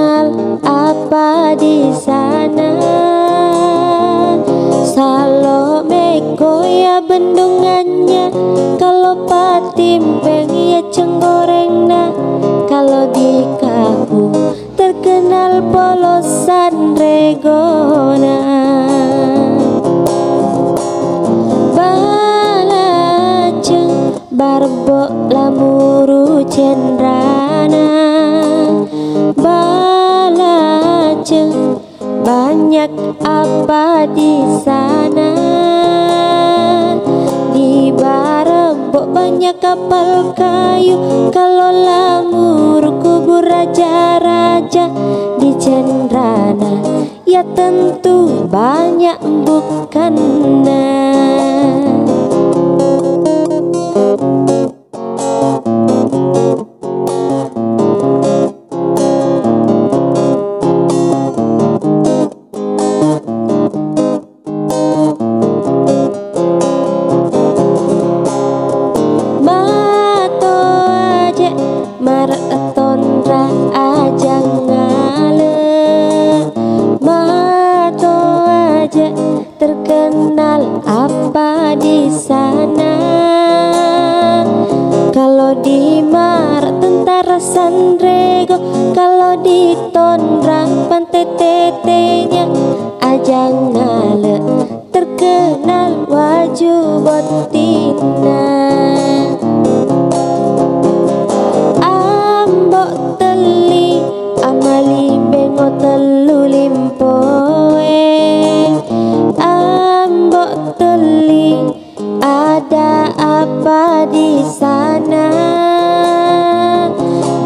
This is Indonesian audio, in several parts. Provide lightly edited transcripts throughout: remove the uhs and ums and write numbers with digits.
terkenal apa di sana? Salome goya bendungannya, kalau patimbeng ya cenggorengna. Kalau di Kabu terkenal polosan regona. Balajeng barbok lamuru cendrana. Balajeng banyak apa di sana? Di Barembok banyak kapal kayu, kalau lamur kubur raja-raja. Di Cendrana ya tentu banyak bukan. Maratondra aja ngale, mato aja terkenal apa di sana? Kalau di Mar tentara Sandrego, kalau di Tondra pantai tetenya aja ngale terkenal waju botina. Amali bengo telu limpoe, Ambok Teli ada apa di sana?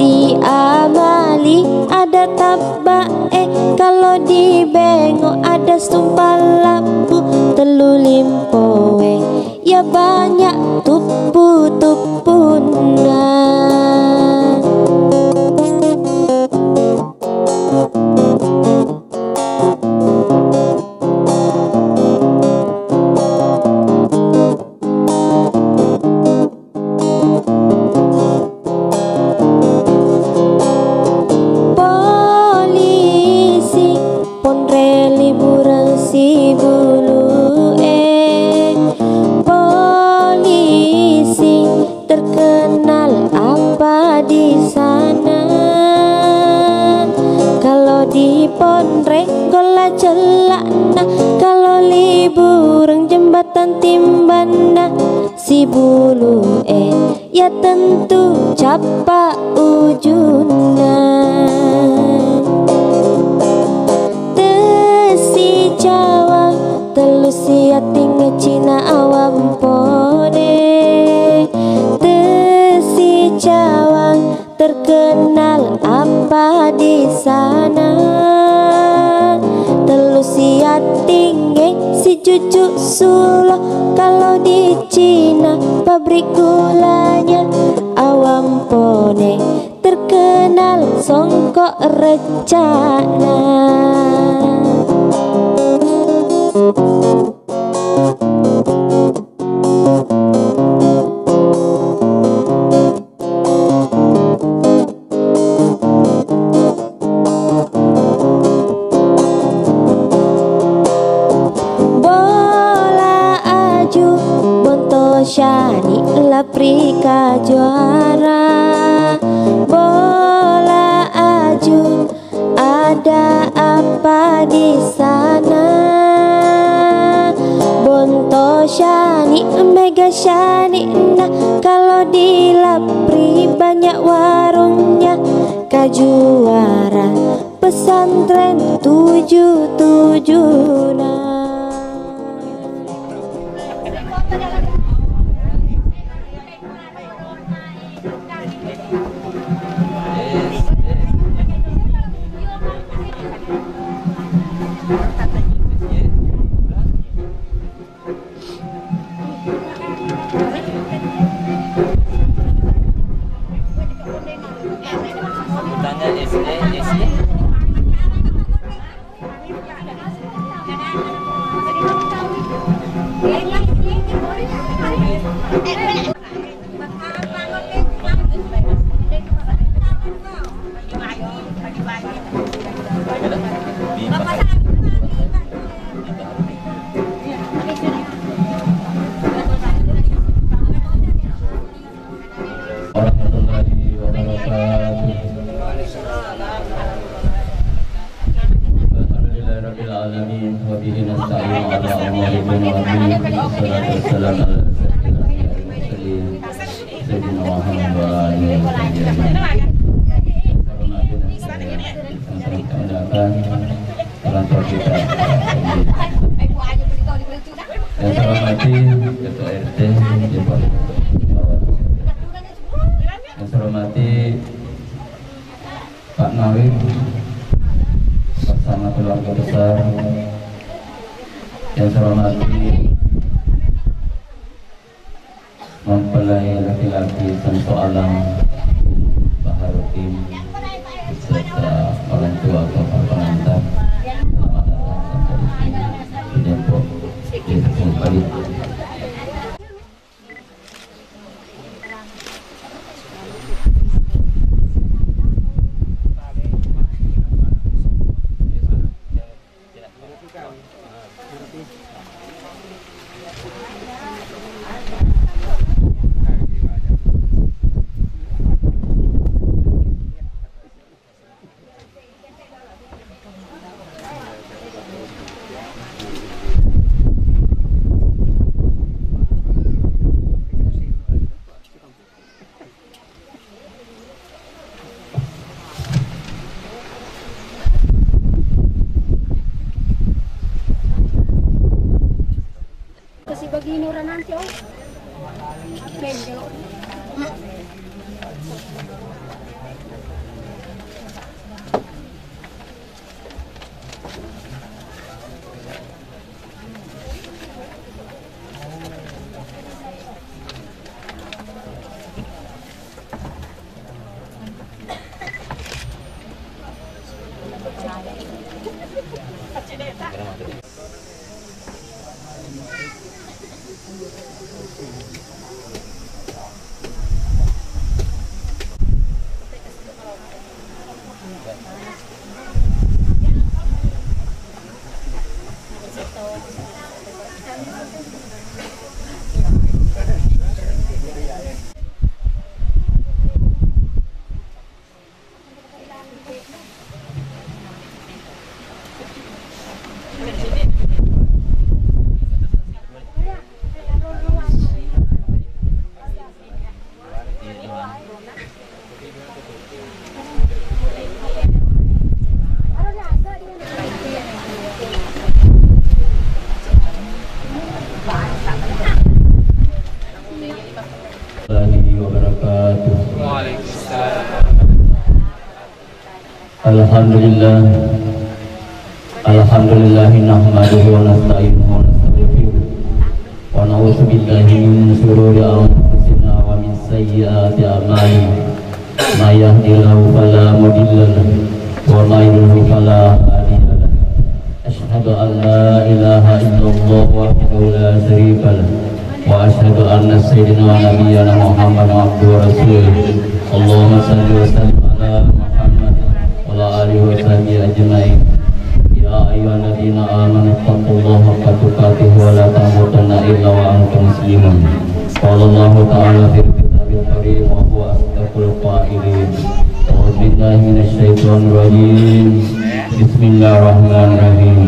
Di Amali ada tabae, kalau di Bengo ada sumpah lampu. Telu limpoe ya banyak tupu-tupuna. Polisi ponre liburan si bulu polisi terkenal apa di sana? Kalau di Ponrego la celana, kalau liburan jembatan Timbana. Si bulu ya tentu capa ujuna. Tesi Jawa telu siati ngecina awam pone. Tesi Jawa terkenal apa di sana? Telu siati si cucu Sulo, kalau di Cina pabrik gulanya. Awam pone terkenal songkok recana. Shani Laprika juara bola aju, ada apa di sana? Bonto Shani Mega Shani, nah kalau di Lapri banyak warungnya. Kajuara pesantren 77 nah. وبه نستعين على أمور الدنيا والدين والصلاة والسلام على أشرف الأنبياء والمرسلين سيدنا محمد وعلى آله وصحبه أجمعين. Perantau kita yang saya hormati Ketua RT yang saya hormati Pak Nawib bersama keluarga besar, yang saya hormati mempelai laki-laki Samsu Alam Baharuddin beserta orang tua atau pengantar. Selamat datang sampai di Depok, Depok Bali. Bagi Nura nanti oh. Alhamdulillah, alhamdulillahi nahmaduhu wa nasta'inuhu wa nastaghfiruh wa na'udzu billahi min shururi anfusina wa min sayyiati a'malina. May yahdihillahu fala mudilla lahu wa may yudlil fala hadiya lahu. Asyhadu an la ilaha illallah wahdahu la syarika lahu wa asyhadu anna sayyidina wa nabiyyana Muhammadan abduhu wa rasuluh. Allahumma shalli wa sallim ala Muhammad alihi wa sahbihi ajma'in. Ya ayyuhalladzina amanu taqullaha haqqa tuqatih wa la tamutunna illa wa antum muslimun. Qala Allahu ta'ala fil kitabil karim wa huwa asdaqul qa'ilin. A'udzu billahi minasy syaithanir rajim. Bismillahirrahmanirrahim.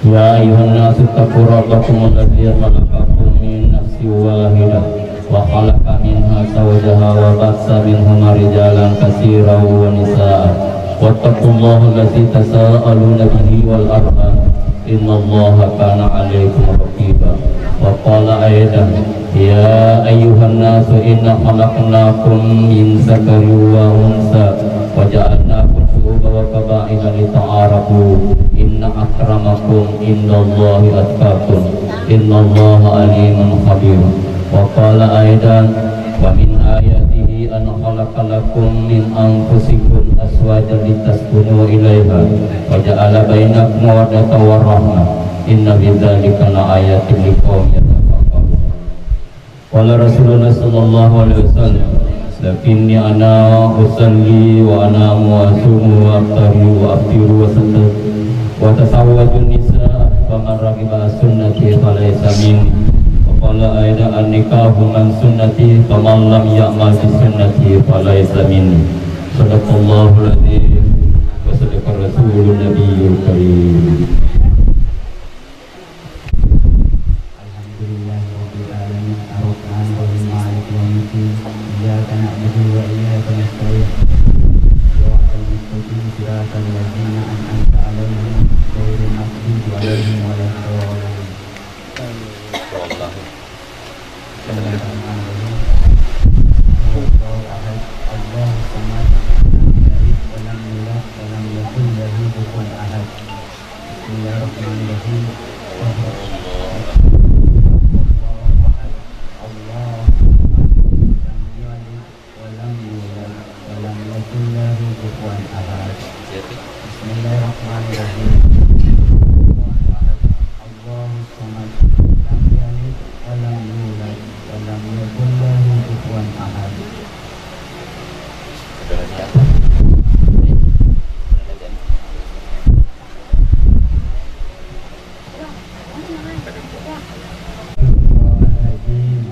Ya ayyuhan nasu taqu rabbakum alladzi khalaqakum min nafsin wahidah wa khalaqa minha zawjaha wa bassa minhuma rijalan katsiran wa nisaa'a. Wattaqullaha allazi tasaaluna bihi wal arham innallaha kana 'alaikum raqiba. Wa qala aidan ya ayyuhan nasu inna khalaqnakum min dzakarin wa unsa wa ja'alnakum syu'uban wa qaba'ila lita'arafu inna akramakum indallahi atqakum innallaha alimun khabir. Wa qala aidan wa min ayatihi an khalaqalakum min anfusikum azwajan litaskunu ilaiha wa ja'ala bainakum mawaddatan wa rahmah inna fi dzalika laayatin liqaumin yatafakkarun. Qala Rasulullah sallallahu alaihi wasallam lakinni ana usalli wa ana muasumu wa aftaru wa aftiru wa sadaq wa tasawwaju nisa faman ragiba sunnati falaysa minni. Qala aida an-nikahu man sunnati faman lam ya'mal bi sunnati falaysa minni. Sadaqallahul adzim wa sadaqar rasulun nabiyyul karim. الذين أنعمت عليهم غير المغضوب عليهم ولا الضالين. الله أحد الله الصمد لم يلد ولم يولد ولم يكن له كفوا أحد. بسم الله الرحمن الرحيم. Bismillahirrahmanirrahim. Allahus samad lam yalid wa lam yulad wa lam yakul lahu kufuwan ahad.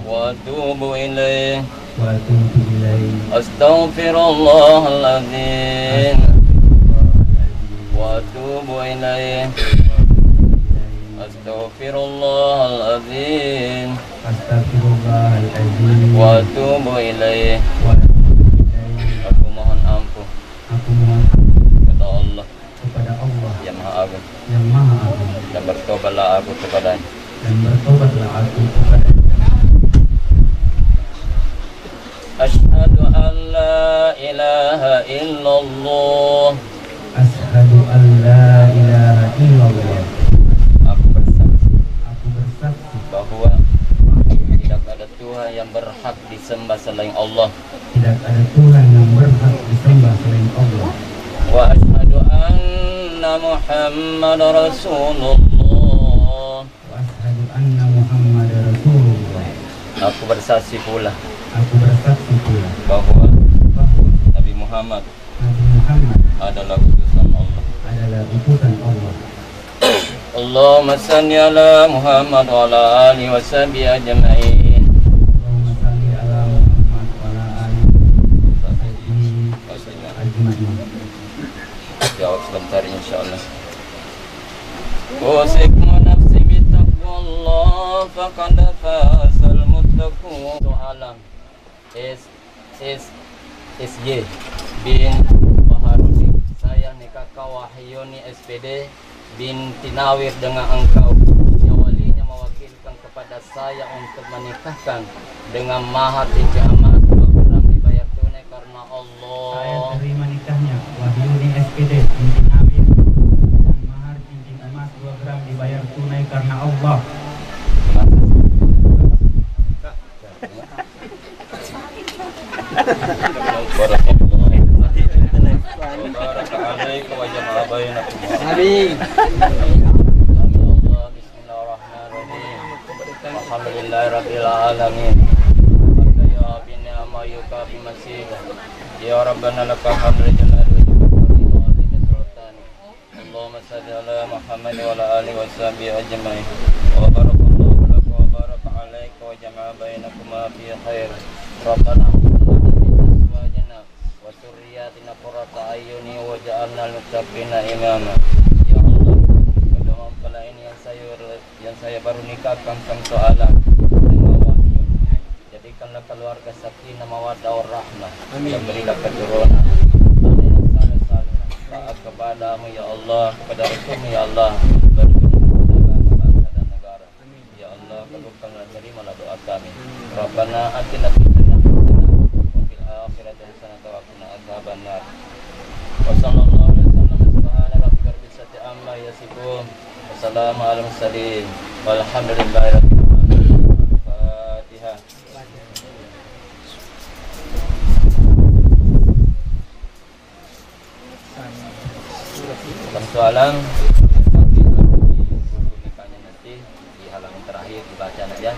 Wa atubu ilaih. Astaghfirullahaladzim. Wa atubu ilaih. Astaghfirullahaladzim. Astaghfirullahaladzim. Wa atubu ilaih. Aku mohon ampun kepada Allah yang Maha Agung, dan bertobatlah aku kepadanya. Asyhadu an la ilaha illallah. Asyhadu an la ilaha illallah. Aku bersaksi bahwa tidak ada Tuhan yang berhak disembah selain Allah. tidak ada Tuhan yang berhak disembah selain Allah. Wa asyhadu anna Muhammad Rasulullah. Wa asyhadu anna Muhammad Rasulullah. Aku bersaksi pula bahwa Nabi Muhammad Nabi Muhammad adalah utusan Allah. Allah. Allahumma salli ala Muhammad wa ala alihi wa sahbihi ajma'in. Allahumma salli ala Muhammad wa ala alihi wa sahbihi ajma'in. Jawab sebentar insyaallah. Usikum nafsi bitaqwallah faqad fazal muttaqun. Soalan SY bin Baharudin. Saya nikah Wahyuni SPD binti Nawir dengan engkau. Yang walinya mewakilkan kepada saya untuk menikahkan dengan mahar cincin emas 2 gram dibayar tunai karena Allah. Saya terima nikahnya Wahyuni SPD binti Nawir dengan mahar cincin emas 2 gram dibayar tunai karena Allah. Barakalaika wa jama'a bainakum. Amin. Bismillahirrahmanirrahim. Alhamdulillahirabbil alamin. Ya bina ma yukafi masih. Ya Rabbana lakal hamdu jalalu wajhi sultan. Allahumma salli ala Muhammad wa ala alihi wa sahbihi ajma'in. Wa barakallahu lakum wa baraka alaika wa jama'a bainakum fi khair. Rabbana Surriyatina qurrata ayuni waj'alna lil-muttaqina imama. Ya Allah, pada mempelai ini yang saya baru nikahkan samsu alam dengan wahyu. Jadikanlah keluarga sakinah mawaddah warahmah. Yang berilah keturunan yang saleh-saleh. Taat kepadamu ya Allah, kepada Rasulmu ya Allah. Berguna agama bangsa dan negara. Ya Allah, kabulkanlah terimalah doa kami. Rabbana atina fid dunya akhiratan hasanatan wa qina adzabannar. Wa sallallahu alaihi wasallam subhana rabbika rabbil izzati amma yasifun. Wassalamu ala mursalin. Walhamdulillahi rabbil alamin. Fatihah. Soalan nikahnya nanti di halaman terakhir dibaca aja.